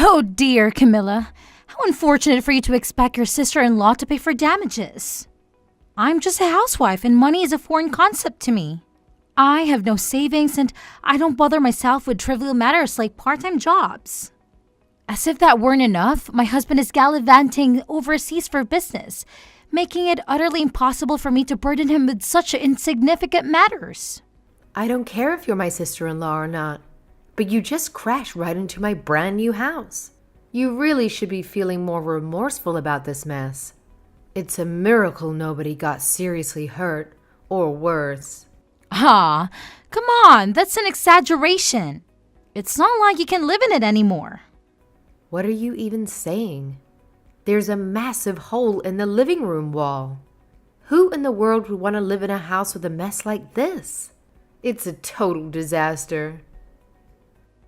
Oh dear, Camilla. How unfortunate for you to expect your sister-in-law to pay for damages. I'm just a housewife and money is a foreign concept to me. I have no savings and I don't bother myself with trivial matters like part-time jobs. As if that weren't enough, my husband is gallivanting overseas for business, making it utterly impossible for me to burden him with such insignificant matters. I don't care if you're my sister-in-law or not, but you just crashed right into my brand new house. You really should be feeling more remorseful about this mess. It's a miracle nobody got seriously hurt, or worse. Ah, come on, that's an exaggeration. It's not like you can live in it anymore. What are you even saying? There's a massive hole in the living room wall. Who in the world would want to live in a house with a mess like this? It's a total disaster.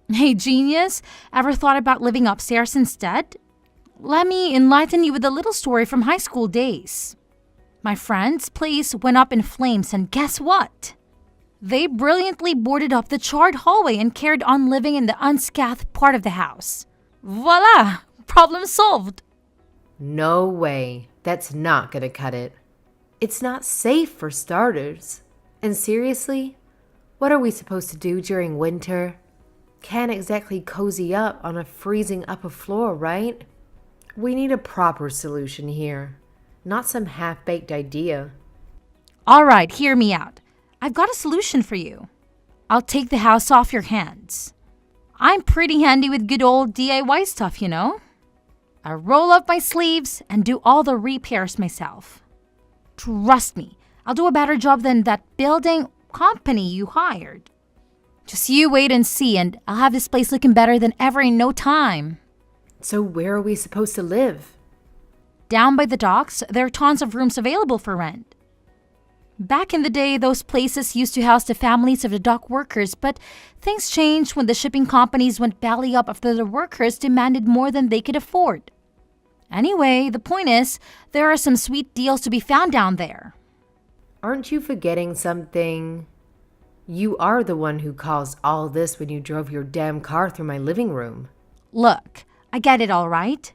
Hey, genius, ever thought about living upstairs instead? Let me enlighten you with a little story from high school days. My friend's place went up in flames, and guess what? They brilliantly boarded up the charred hallway and carried on living in the unscathed part of the house. Voila! Problem solved. No way. That's not gonna cut it. It's not safe for starters. And seriously, what are we supposed to do during winter? Can't exactly cozy up on a freezing upper floor, right? We need a proper solution here, not some half-baked idea. All right, hear me out. I've got a solution for you. I'll take the house off your hands. I'm pretty handy with good old DIY stuff, you know? I roll up my sleeves and do all the repairs myself. Trust me, I'll do a better job than that building company you hired. Just you wait and see, and I'll have this place looking better than ever in no time. So where are we supposed to live? Down by the docks, there are tons of rooms available for rent. Back in the day, those places used to house the families of the dock workers, but things changed when the shipping companies went belly up after the workers demanded more than they could afford. Anyway, the point is, there are some sweet deals to be found down there. Aren't you forgetting something? You are the one who caused all this when you drove your damn car through my living room. Look, I get it all right.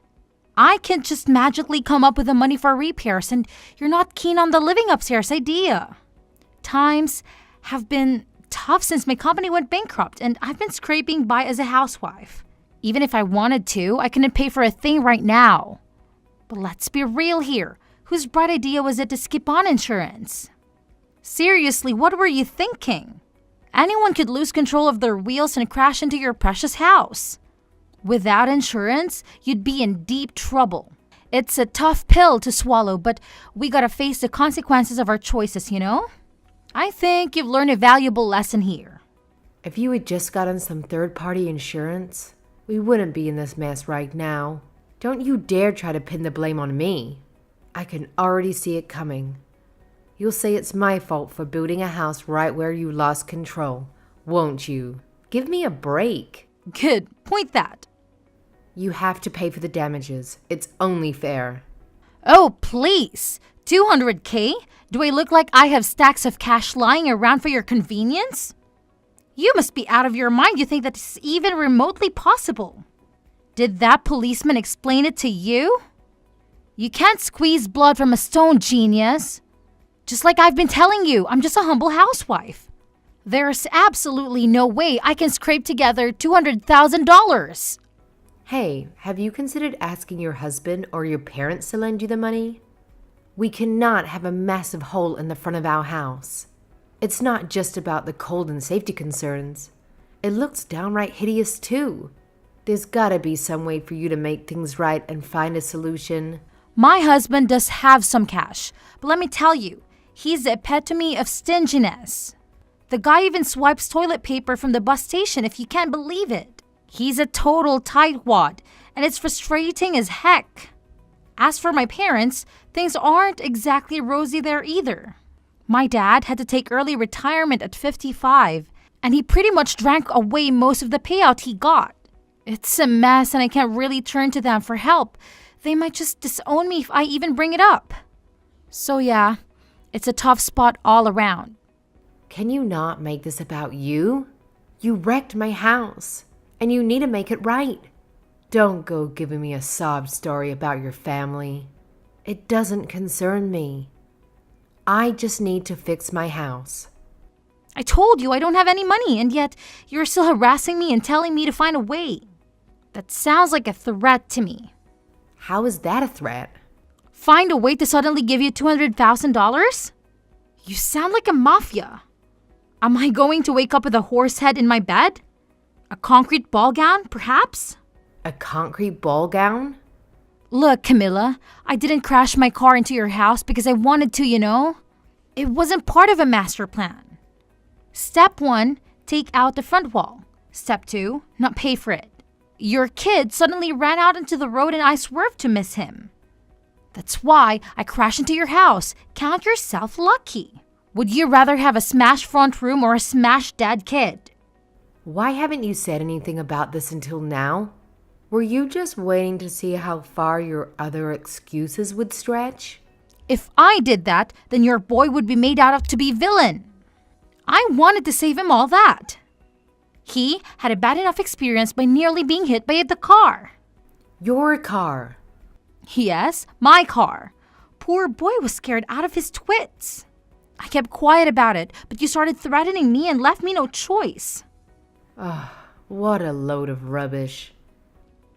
I can't just magically come up with the money for repairs, and you're not keen on the living upstairs idea. Times have been tough since my company went bankrupt, and I've been scraping by as a housewife. Even if I wanted to, I couldn't pay for a thing right now. But let's be real here. Whose bright idea was it to skip on insurance? Seriously, what were you thinking? Anyone could lose control of their wheels and crash into your precious house. Without insurance, you'd be in deep trouble. It's a tough pill to swallow, but we gotta face the consequences of our choices, you know? I think you've learned a valuable lesson here. If you had just gotten some third-party insurance, we wouldn't be in this mess right now. Don't you dare try to pin the blame on me. I can already see it coming. You'll say it's my fault for building a house right where you lost control, won't you? Give me a break. Good. Point that. You have to pay for the damages. It's only fair. Oh, please. $200K? Do I look like I have stacks of cash lying around for your convenience? You must be out of your mind. You think that's even remotely possible. Did that policeman explain it to you? You can't squeeze blood from a stone, genius. Just like I've been telling you, I'm just a humble housewife. There's absolutely no way I can scrape together $200,000. Hey, have you considered asking your husband or your parents to lend you the money? We cannot have a massive hole in the front of our house. It's not just about the cold and safety concerns. It looks downright hideous too. There's gotta be some way for you to make things right and find a solution. My husband does have some cash, but let me tell you, he's the epitome of stinginess. The guy even swipes toilet paper from the bus station if you can't believe it. He's a total tightwad, and it's frustrating as heck. As for my parents, things aren't exactly rosy there either. My dad had to take early retirement at 55, and he pretty much drank away most of the payout he got. It's a mess, and I can't really turn to them for help. They might just disown me if I even bring it up. So yeah, it's a tough spot all around. Can you not make this about you? You wrecked my house, and you need to make it right. Don't go giving me a sob story about your family. It doesn't concern me. I just need to fix my house. I told you I don't have any money, and yet you're still harassing me and telling me to find a way. That sounds like a threat to me. How is that a threat? Find a way to suddenly give you $200,000? You sound like a mafia. Am I going to wake up with a horse head in my bed? A concrete ball gown, perhaps? A concrete ball gown? Look, Camilla, I didn't crash my car into your house because I wanted to, you know? It wasn't part of a master plan. Step 1, take out the front wall. Step 2, not pay for it. Your kid suddenly ran out into the road and I swerved to miss him. That's why I crashed into your house. Count yourself lucky. Would you rather have a smashed front room or a smashed dead kid? Why haven't you said anything about this until now? Were you just waiting to see how far your other excuses would stretch? If I did that, then your boy would be made out of to be villain. I wanted to save him all that. He had a bad enough experience by nearly being hit by the car. Your car. Yes, my car. Poor boy was scared out of his twits. I kept quiet about it, but you started threatening me and left me no choice. What a load of rubbish.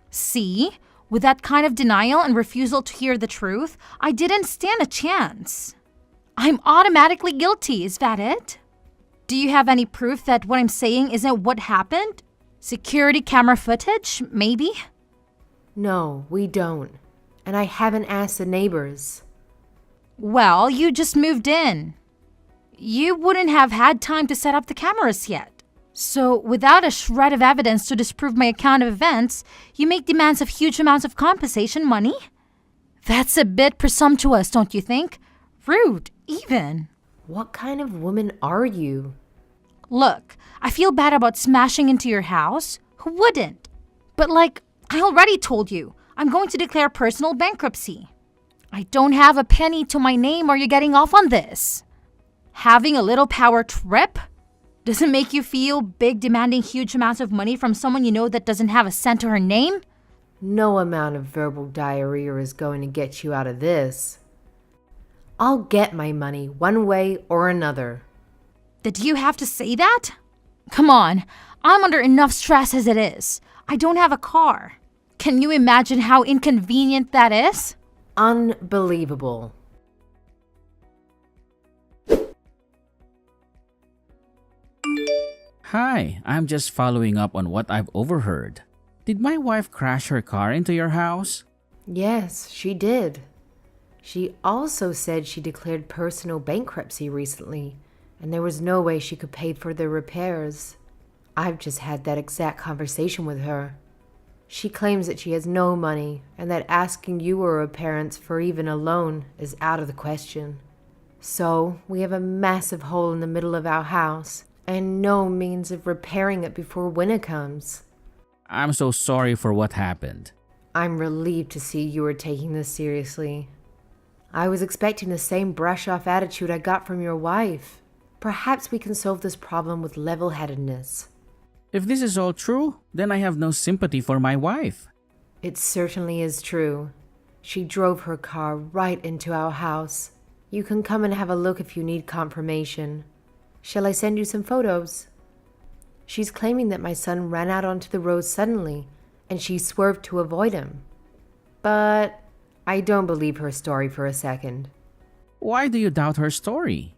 See? With that kind of denial and refusal to hear the truth, I didn't stand a chance. I'm automatically guilty, is that it? Do you have any proof that what I'm saying isn't what happened? Security camera footage, maybe? No, we don't. And I haven't asked the neighbors. Well, you just moved in. You wouldn't have had time to set up the cameras yet. So, without a shred of evidence to disprove my account of events, you make demands of huge amounts of compensation money? That's a bit presumptuous, don't you think? Rude, even. What kind of woman are you? Look, I feel bad about smashing into your house. Who wouldn't? But I already told you, I'm going to declare personal bankruptcy. I don't have a penny to my name or you're getting off on this. Having a little power trip? Doesn't make you feel big demanding huge amounts of money from someone you know that doesn't have a cent to her name? No amount of verbal diarrhea is going to get you out of this. I'll get my money one way or another. Did you have to say that? Come on, I'm under enough stress as it is. I don't have a car. Can you imagine how inconvenient that is? Unbelievable. Hi, I'm just following up on what I've overheard. Did my wife crash her car into your house? Yes, she did. She also said she declared personal bankruptcy recently, and there was no way she could pay for the repairs. I've just had that exact conversation with her. She claims that she has no money and that asking you or her parents for even a loan is out of the question. So, we have a massive hole in the middle of our house and no means of repairing it before winter comes. I'm so sorry for what happened. I'm relieved to see you are taking this seriously. I was expecting the same brush-off attitude I got from your wife. Perhaps we can solve this problem with level-headedness. If this is all true, then I have no sympathy for my wife. It certainly is true. She drove her car right into our house. You can come and have a look if you need confirmation. Shall I send you some photos? She's claiming that my son ran out onto the road suddenly, and she swerved to avoid him. But I don't believe her story for a second. Why do you doubt her story?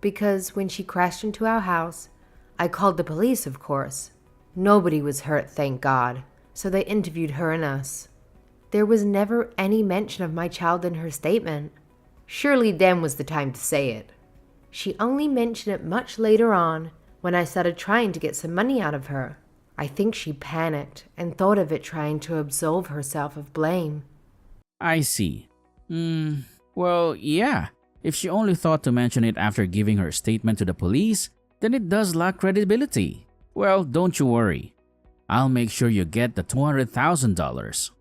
Because when she crashed into our house, I called the police, of course. Nobody was hurt, thank God, so they interviewed her and us. There was never any mention of my child in her statement. Surely then was the time to say it. She only mentioned it much later on, when I started trying to get some money out of her. I think she panicked and thought of it trying to absolve herself of blame. I see. Well, yeah. If she only thought to mention it after giving her statement to the police, then it does lack credibility. Well, don't you worry. I'll make sure you get the $200,000.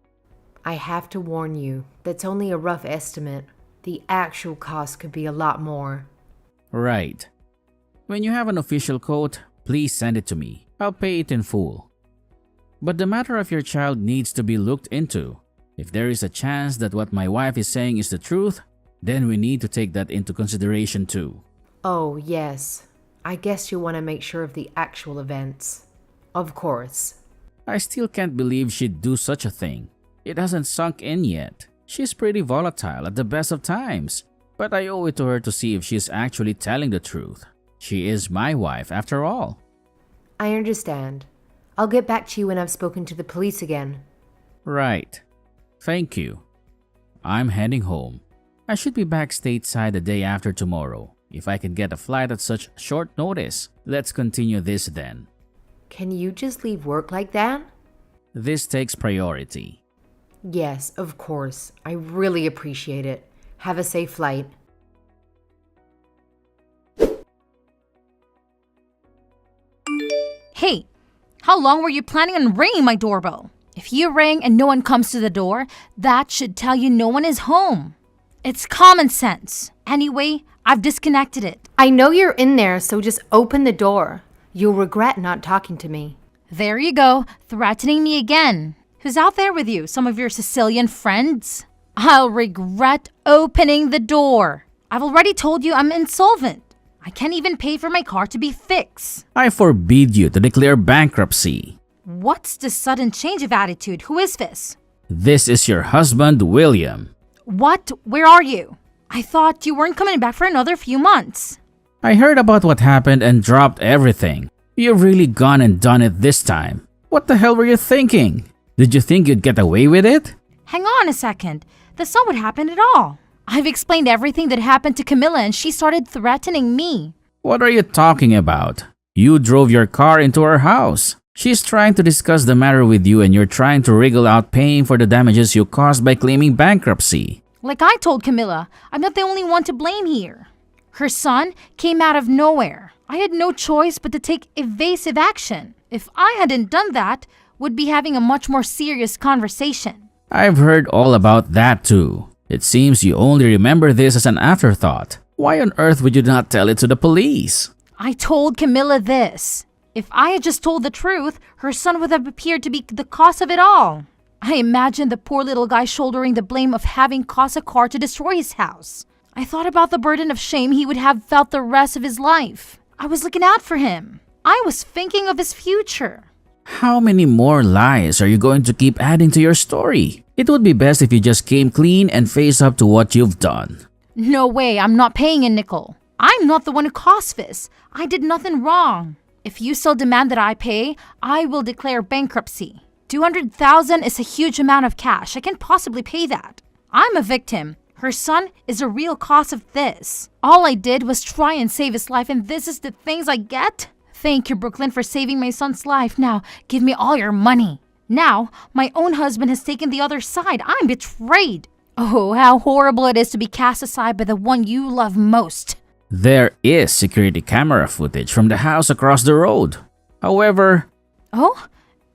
I have to warn you, that's only a rough estimate. The actual cost could be a lot more. Right. When you have an official quote, please send it to me. I'll pay it in full. But the matter of your child needs to be looked into. If there is a chance that what my wife is saying is the truth, then we need to take that into consideration too. Oh, yes. I guess you want to make sure of the actual events. Of course. I still can't believe she'd do such a thing. It hasn't sunk in yet. She's pretty volatile at the best of times, but I owe it to her to see if she's actually telling the truth. She is my wife after all. I understand. I'll get back to you when I've spoken to the police again. Right. Thank you. I'm heading home. I should be back stateside the day after tomorrow. If I can get a flight at such short notice, let's continue this then. Can you just leave work like that? This takes priority. Yes, of course. I really appreciate it. Have a safe flight. Hey, how long were you planning on ringing my doorbell? If you ring and no one comes to the door, that should tell you no one is home. It's common sense. Anyway, I've disconnected it. I know you're in there, so just open the door. You'll regret not talking to me. There you go, threatening me again. Who's out there with you? Some of your Sicilian friends? I'll regret opening the door. I've already told you I'm insolvent. I can't even pay for my car to be fixed. I forbid you to declare bankruptcy. What's this sudden change of attitude? Who is this? This is your husband, William. What? Where are you? I thought you weren't coming back for another few months. I heard about what happened and dropped everything. You've really gone and done it this time. What the hell were you thinking? Did you think you'd get away with it? Hang on a second. That's not what happened at all. I've explained everything that happened to Camilla and she started threatening me. What are you talking about? You drove your car into her house. She's trying to discuss the matter with you and you're trying to wriggle out paying for the damages you caused by claiming bankruptcy. Like I told Camilla, I'm not the only one to blame here. Her son came out of nowhere. I had no choice but to take evasive action. If I hadn't done that, we'd be having a much more serious conversation. I've heard all about that too. It seems you only remember this as an afterthought. Why on earth would you not tell it to the police? I told Camilla this. If I had just told the truth, her son would have appeared to be the cause of it all. I imagined the poor little guy shouldering the blame of having caused a car to destroy his house. I thought about the burden of shame he would have felt the rest of his life. I was looking out for him. I was thinking of his future. How many more lies are you going to keep adding to your story? It would be best if you just came clean and face up to what you've done. No way, I'm not paying a nickel. I'm not the one who caused this. I did nothing wrong. If you still demand that I pay, I will declare bankruptcy. $200,000 is a huge amount of cash. I can't possibly pay that. I'm a victim. Her son is a real cause of this. All I did was try and save his life, and this is the things I get? Thank you, Brooklyn, for saving my son's life. Now, give me all your money. Now, my own husband has taken the other side. I'm betrayed. Oh, how horrible it is to be cast aside by the one you love most. There is security camera footage from the house across the road. However, Oh?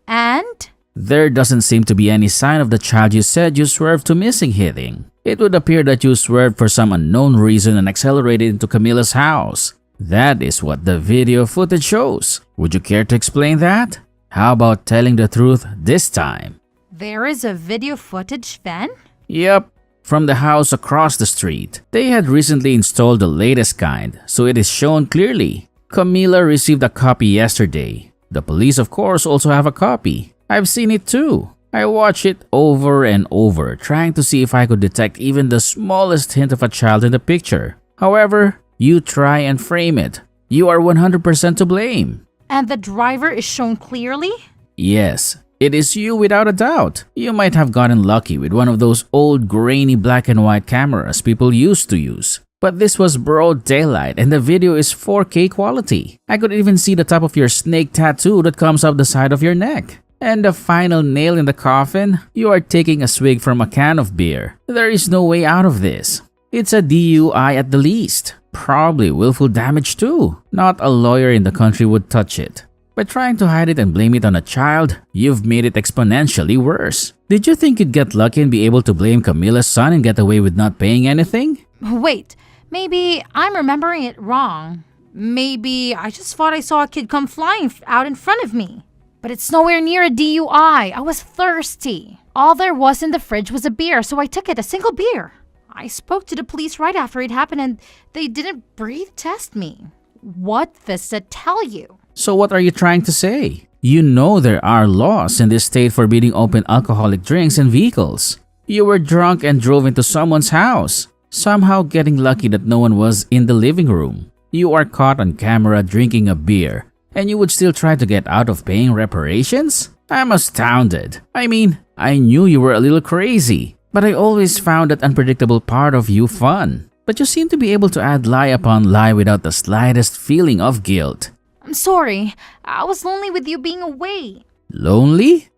And? there doesn't seem to be any sign of the child you said you swerved to missing hitting. It would appear that you swerved for some unknown reason and accelerated into Camilla's house. That is what the video footage shows. Would you care to explain that? How about telling the truth this time? There is a video footage, then? Yep, from the house across the street. They had recently installed the latest kind, so it is shown clearly. Camilla received a copy yesterday. The police, of course, also have a copy. I've seen it too. I watched it over and over, trying to see if I could detect even the smallest hint of a child in the picture. However, you try and frame it. You are 100% to blame. And the driver is shown clearly? Yes, it is you without a doubt. You might have gotten lucky with one of those old grainy black and white cameras people used to use. But this was broad daylight and the video is 4K quality. I could even see the top of your snake tattoo that comes up the side of your neck. And the final nail in the coffin, you are taking a swig from a can of beer. There is no way out of this. It's a DUI at the least. Probably willful damage too. Not a lawyer in the country would touch it. By trying to hide it and blame it on a child, you've made it exponentially worse. Did you think you'd get lucky and be able to blame Camilla's son and get away with not paying anything? Wait, maybe I'm remembering it wrong. Maybe I just thought I saw a kid come flying out in front of me. But it's nowhere near a DUI. I was thirsty. All there was in the fridge was a beer, so I took it, a single beer. I spoke to the police right after it happened and they didn't breathe test me. What does that tell you? So what are you trying to say? You know there are laws in this state forbidding open alcoholic drinks in vehicles. You were drunk and drove into someone's house, somehow getting lucky that no one was in the living room. You are caught on camera drinking a beer, and you would still try to get out of paying reparations? I'm astounded. I mean, I knew you were a little crazy, but I always found that unpredictable part of you fun. But you seem to be able to add lie upon lie without the slightest feeling of guilt. I'm sorry. I was lonely with you being away. Lonely?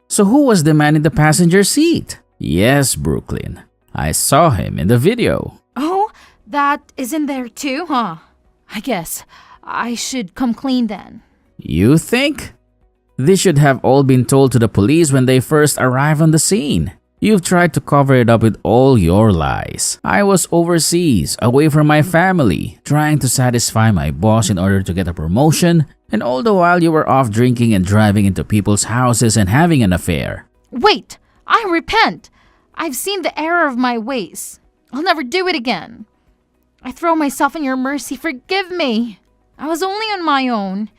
So who was the man in the passenger seat? Yes, Brooklyn. I saw him in the video. Oh, that is in there too, huh? I guess I should come clean then. You think? This should have all been told to the police when they first arrived on the scene. You've tried to cover it up with all your lies. I was overseas, away from my family, trying to satisfy my boss in order to get a promotion, and all the while you were off drinking and driving into people's houses and having an affair. Wait, I repent. I've seen the error of my ways. I'll never do it again. I throw myself in your mercy. Forgive me. I was only on my own.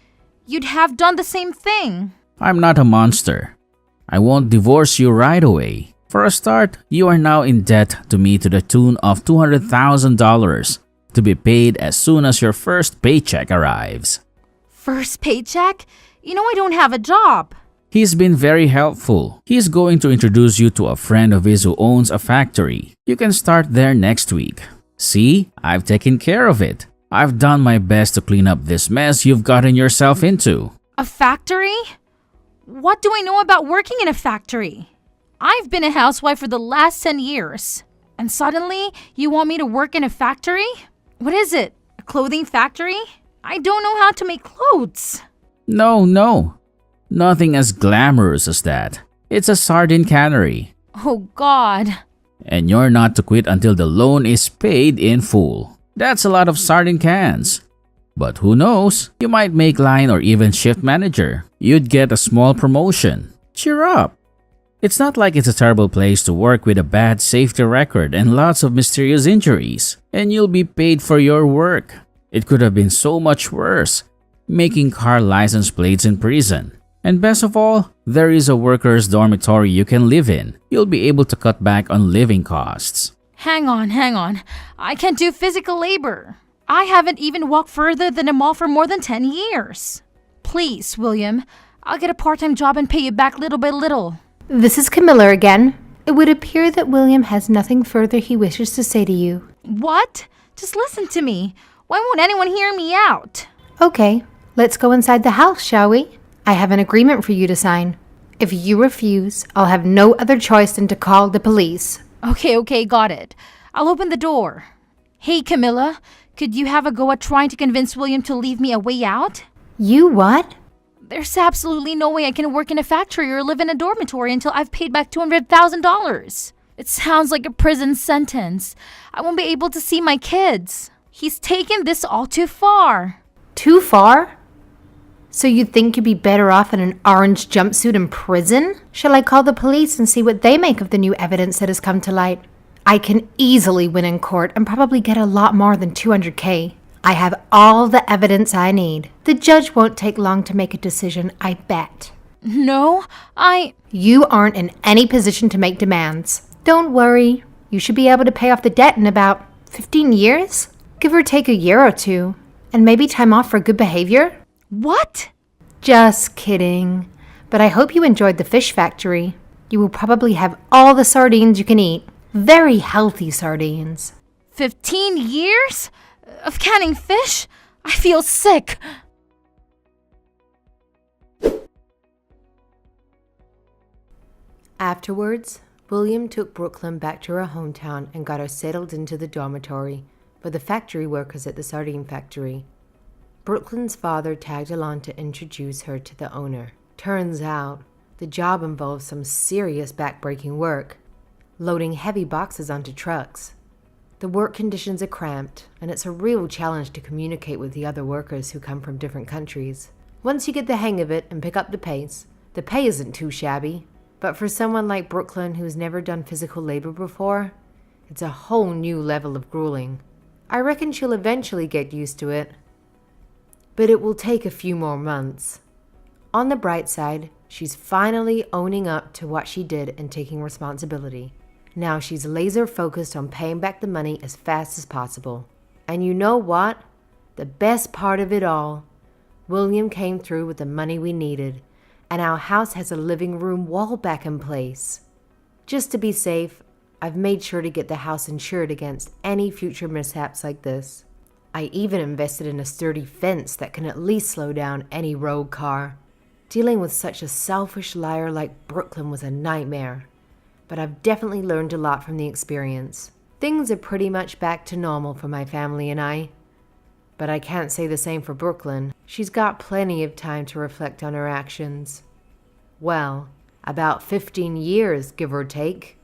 You'd have done the same thing. I'm not a monster. I won't divorce you right away. For a start, you are now in debt to me to the tune of $200,000 to be paid as soon as your first paycheck arrives. First paycheck? You know I don't have a job. He's been very helpful. He's going to introduce you to a friend of his who owns a factory. You can start there next week. See, I've taken care of it. I've done my best to clean up this mess you've gotten yourself into. A factory? What do I know about working in a factory? I've been a housewife for the last 10 years. And suddenly, you want me to work in a factory? What is it? A clothing factory? I don't know how to make clothes. No. Nothing as glamorous as that. It's a sardine cannery. Oh God. And you're not to quit until the loan is paid in full. That's a lot of sardine cans. But who knows? You might make line or even shift manager. You'd get a small promotion. Cheer up. It's not like it's a terrible place to work with a bad safety record and lots of mysterious injuries. And you'll be paid for your work. It could have been so much worse. Making car license plates in prison. And best of all, there is a workers' dormitory you can live in. You'll be able to cut back on living costs. Hang on. I can't do physical labor. I haven't even walked further than a mall for more than 10 years. Please, William, I'll get a part-time job and pay you back little by little. This is Camilla again. It would appear that William has nothing further he wishes to say to you. What? Just listen to me. Why won't anyone hear me out? Okay, let's go inside the house, shall we? I have an agreement for you to sign. If you refuse, I'll have no other choice than to call the police. Okay, got it. I'll open the door. Hey, Camilla, could you have a go at trying to convince William to leave me a way out? You what? There's absolutely no way I can work in a factory or live in a dormitory until I've paid back $200,000. It sounds like a prison sentence. I won't be able to see my kids. He's taken this all too far. Too far? So you think you'd be better off in an orange jumpsuit in prison? Shall I call the police and see what they make of the new evidence that has come to light? I can easily win in court and probably get a lot more than $200K. I have all the evidence I need. The judge won't take long to make a decision, I bet. No, You aren't in any position to make demands. Don't worry. You should be able to pay off the debt in about 15 years? Give or take a year or two. And maybe time off for good behavior? What? Just kidding. But I hope you enjoyed the fish factory. You will probably have all the sardines you can eat. Very healthy sardines. 15 years? Of canning fish? I feel sick. Afterwards, William took Brooklyn back to her hometown and got her settled into the dormitory with the factory workers at the sardine factory. Brooklyn's father tagged along to introduce her to the owner. Turns out, the job involves some serious back-breaking work, loading heavy boxes onto trucks. The work conditions are cramped, and it's a real challenge to communicate with the other workers who come from different countries. Once you get the hang of it and pick up the pace, the pay isn't too shabby. But for someone like Brooklyn who's never done physical labor before, it's a whole new level of grueling. I reckon she'll eventually get used to it, but it will take a few more months. On the bright side, she's finally owning up to what she did and taking responsibility. Now she's laser focused on paying back the money as fast as possible. And you know what? The best part of it all, William came through with the money we needed, and our house has a living room wall back in place. Just to be safe, I've made sure to get the house insured against any future mishaps like this. I even invested in a sturdy fence that can at least slow down any rogue car. Dealing with such a selfish liar like Brooklyn was a nightmare, but I've definitely learned a lot from the experience. Things are pretty much back to normal for my family and I. But I can't say the same for Brooklyn. She's got plenty of time to reflect on her actions. Well, about 15 years, give or take.